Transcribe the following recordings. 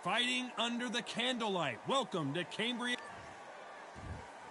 Fighting under the candlelight. Welcome to Cambria.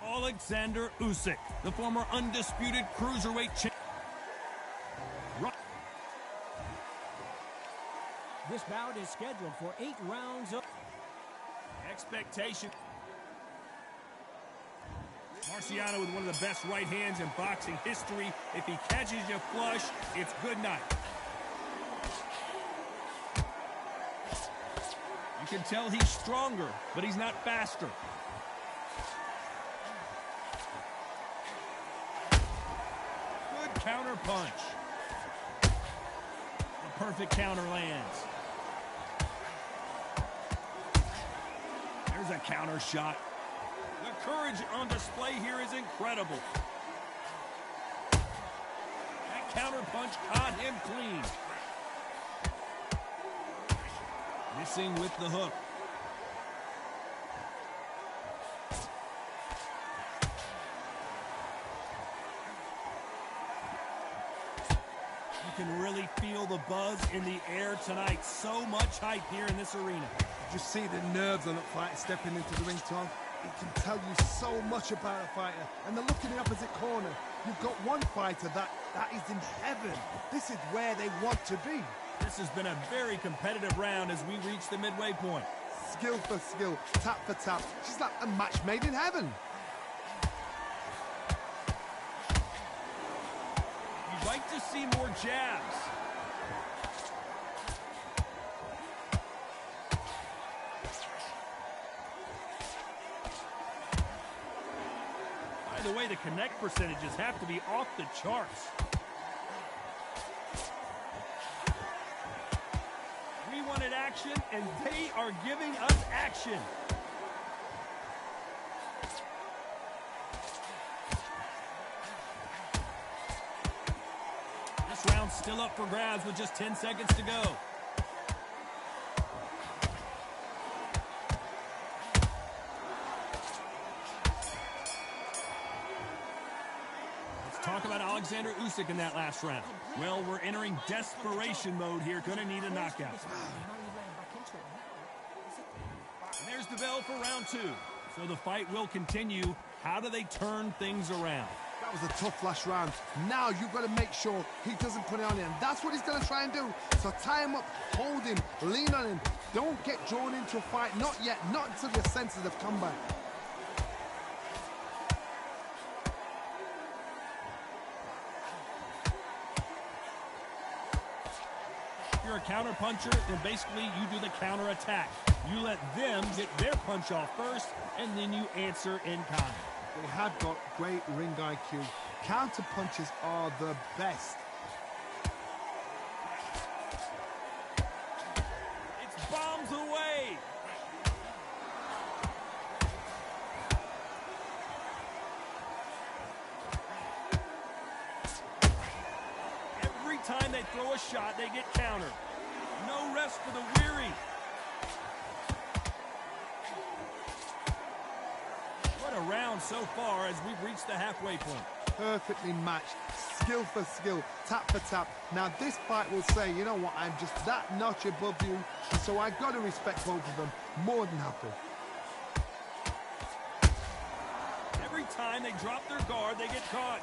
Alexander Usyk, the former undisputed cruiserweight champion. This bout is scheduled for 8 rounds of expectation. Marciano with one of the best right hands in boxing history. If he catches you flush, it's good night. You can tell he's stronger, but he's not faster. Good counter punch. The perfect counter lands. There's a counter shot. The courage on display here is incredible. That counter punch caught him clean. Missing with the hook. You can really feel the buzz in the air tonight. So much hype here in this arena. Just see the nerves on that fighter stepping into the ring, Tom. It can tell you so much about a fighter. And the look in the opposite corner. You've got one fighter that is in heaven. This is where they want to be. This has been a very competitive round as we reach the midway point. Skill for skill, tap for tap. She's like a match made in heaven. You'd like to see more jabs. By the way, the connect percentages have to be off the charts. We wanted action, and they are giving us action. This round's still up for grabs with just 10 seconds to go. Talk about Alexander Usyk in that last round. Well, we're entering desperation mode here. Gonna need a knockout. And there's the bell for round 2. So the fight will continue. How do they turn things around? That was a tough last round. Now you've got to make sure he doesn't put it on him. That's what he's going to try and do. So tie him up, hold him, lean on him. Don't get drawn into a fight. Not yet. Not until your senses have come back. You're a counter puncher, and basically you do the counter attack. You let them get their punch off first, and then you answer in kind. They have got great ring IQ. Counter punches are the best. It's bombs away. Every time they throw a shot, they get countered. No rest for the weary. What a round so far as we've reached the halfway point. Perfectly matched, skill for skill, tap for tap. Now this fight will say, you know what, I'm just that notch above you, so I've got to respect both of them more than happy. Every time they drop their guard, they get caught.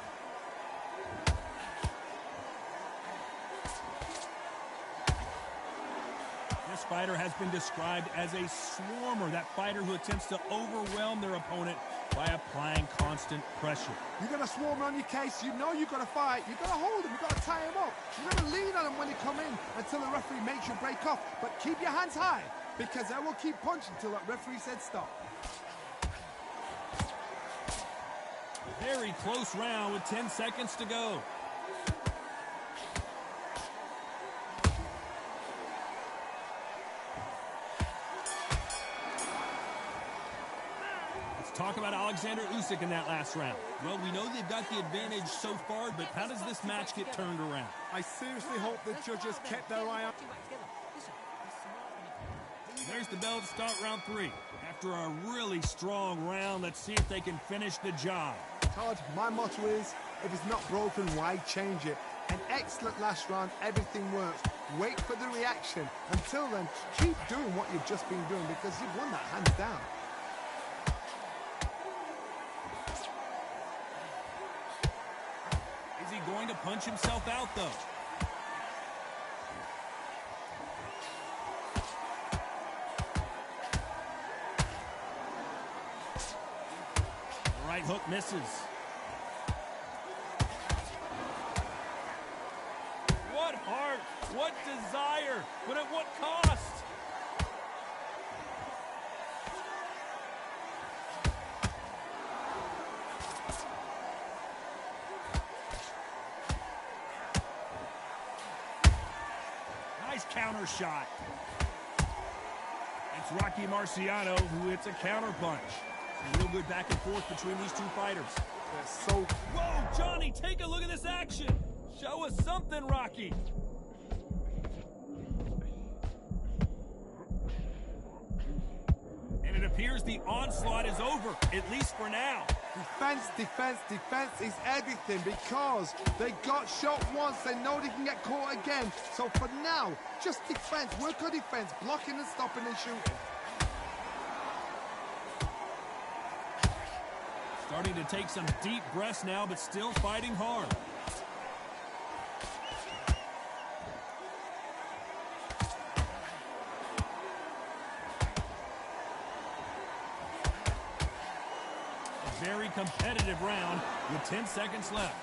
This fighter has been described as a swarmer, that fighter who attempts to overwhelm their opponent by applying constant pressure. You're going to swarm on your case, you know you've got to fight, you've got to hold him, you've got to tie him up, you've got to lean on him when they come in until the referee makes you break off. But keep your hands high, because they will keep punching until that referee said stop. Very close round with 10 seconds to go. Talk about Alexander Usyk in that last round. Well, we know they've got the advantage so far, but how does this match get turned around? I seriously hope the judges kept their eye on. There's the bell to start round 3. After a really strong round, let's see if they can finish the job. Todd, my motto is, if it's not broken, why change it? And excellent last round. Everything works. Wait for the reaction. Until then, keep doing what you've just been doing because you've won that hands down. Is he going to punch himself out, though? The right hook misses. What heart, what desire, but at what cost? Nice counter shot. It's Rocky Marciano who hits a counter punch. A real good back and forth between these two fighters. They're so... Whoa, Johnny, take a look at this action. Show us something, Rocky. And it appears the onslaught is over, at least for now. Defense, defense, defense is everything because they got shot once. They know they can get caught again. So for now, just defense. Work on defense. Blocking and stopping and shooting. Starting to take some deep breaths now, but still fighting hard. A very competitive round with 10 seconds left.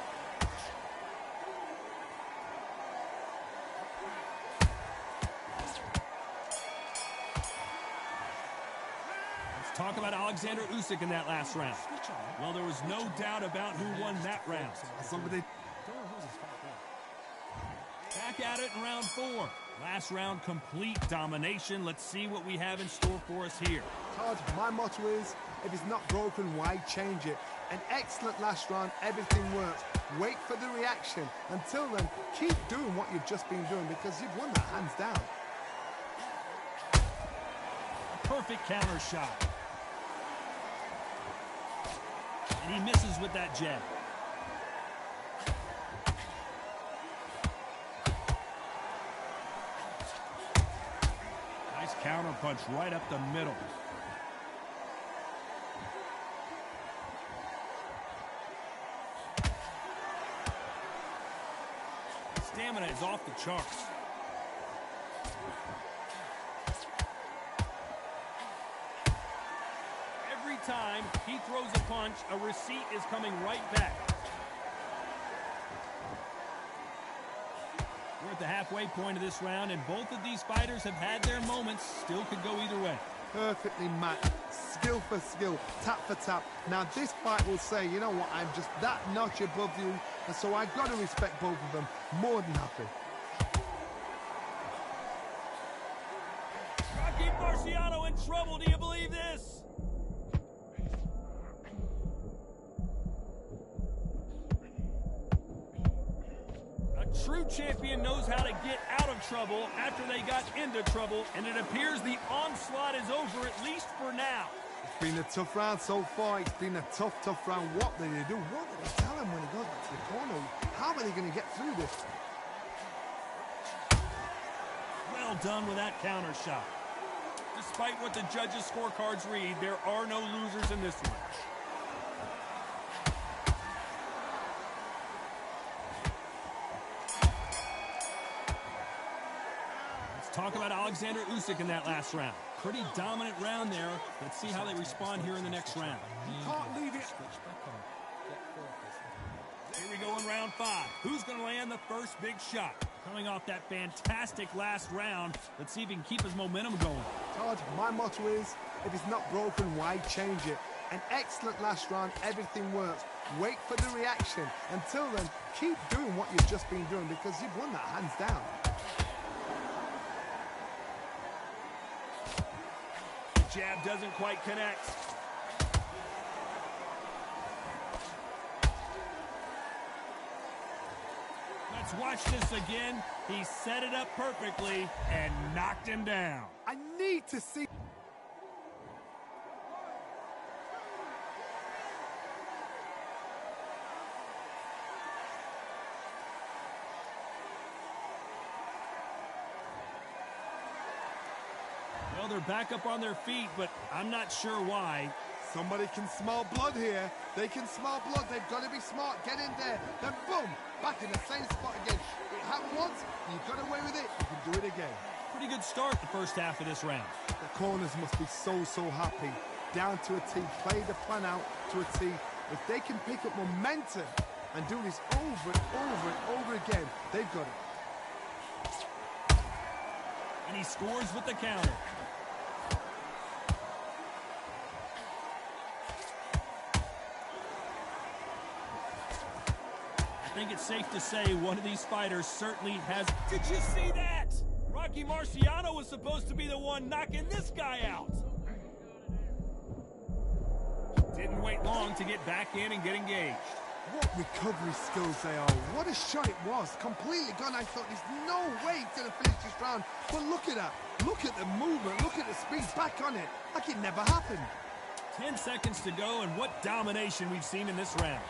Let's talk about Alexander Usyk in that last round. Well, there was no doubt about who won that round. Somebody... Back at it in round 4. Last round, complete domination. Let's see what we have in store for us here. Todd, my motto is, if it's not broken, why change it? An excellent last round, everything works. Wait for the reaction. Until then, keep doing what you've just been doing because you've won that hands down. A perfect counter shot. And he misses with that jab. Nice counter punch right up the middle. Stamina is off the charts. Every time he throws a punch, a receipt is coming right back. We're at the halfway point of this round, and both of these fighters have had their moments. Still could go either way. Perfectly matched. Skill for skill, tap for tap. Now this fight will say, you know what, I'm just that notch above you, and so I've got to respect both of them. More than happy. Rocky Marciano in trouble. Do you believe this? A true champion knows how to get out of trouble after they got into trouble, and it appears the onslaught is over, at least for now. It's been a tough round so far. It's been a tough round. What do they do? What do they tell him when he goes back to the corner? How are they going to get through this? Well done with that counter shot. Despite what the judges' scorecards read, there are no losers in this one. Let's talk about Alexander Usyk in that last round. Pretty dominant round there. Let's see how they respond here in the next round. You can't leave it. Here we go in round 5. Who's going to land the first big shot? Coming off that fantastic last round, let's see if he can keep his momentum going. Todd, my motto is, if it's not broken, why change it? An excellent last round, everything works. Wait for the reaction. Until then, keep doing what you've just been doing because you've won that hands down. The jab doesn't quite connect. Let's watch this again. He set it up perfectly and knocked him down. I need to see... they're back up on their feet, but I'm not sure why. Somebody can smell blood here. They can smell blood. They've got to be smart. Get in there. Then boom, back in the same spot again. It happened once. You got away with it. You can do it again. Pretty good start the first half of this round. The corners must be so happy. Down to a T. Play the plan out to a T. If they can pick up momentum and do this over and over and over again, they've got it. And he scores with the counter. I think it's safe to say one of these fighters certainly has... Did you see that? Rocky Marciano was supposed to be the one knocking this guy out. Didn't wait long to get back in and get engaged. What recovery skills they are. What a shot it was. Completely gone. I thought there's no way to finish this round. But look at that. Look at the movement. Look at the speed. Back on it. Like it never happened. 10 seconds to go, and what domination we've seen in this round.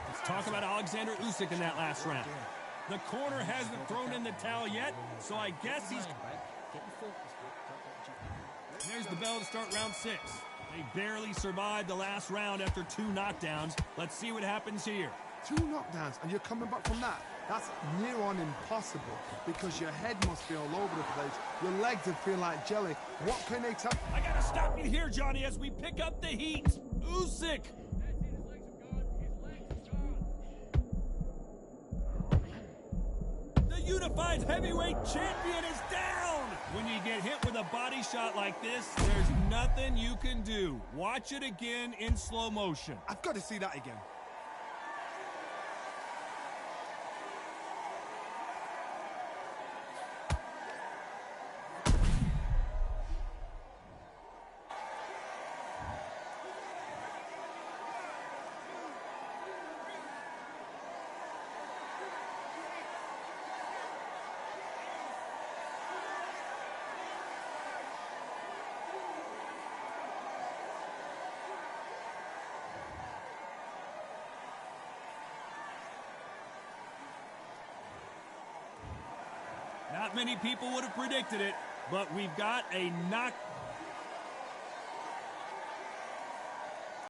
Let's talk about Alexander Usyk in that last round. The corner hasn't thrown in the towel yet, so I guess he's... There's the bell to start round 6. They barely survived the last round after 2 knockdowns. Let's see what happens here. 2 knockdowns, and you're coming back from that. That's near on impossible, because your head must be all over the place. Your legs would feel like jelly. What can they tell? I gotta stop you here, Johnny, as we pick up the heat. Usyk. The unified heavyweight champion is down. When you get hit with a body shot like this, there's nothing you can do. Watch it again in slow motion. I've got to see that again. Not many people would have predicted it, but we've got a knockdown.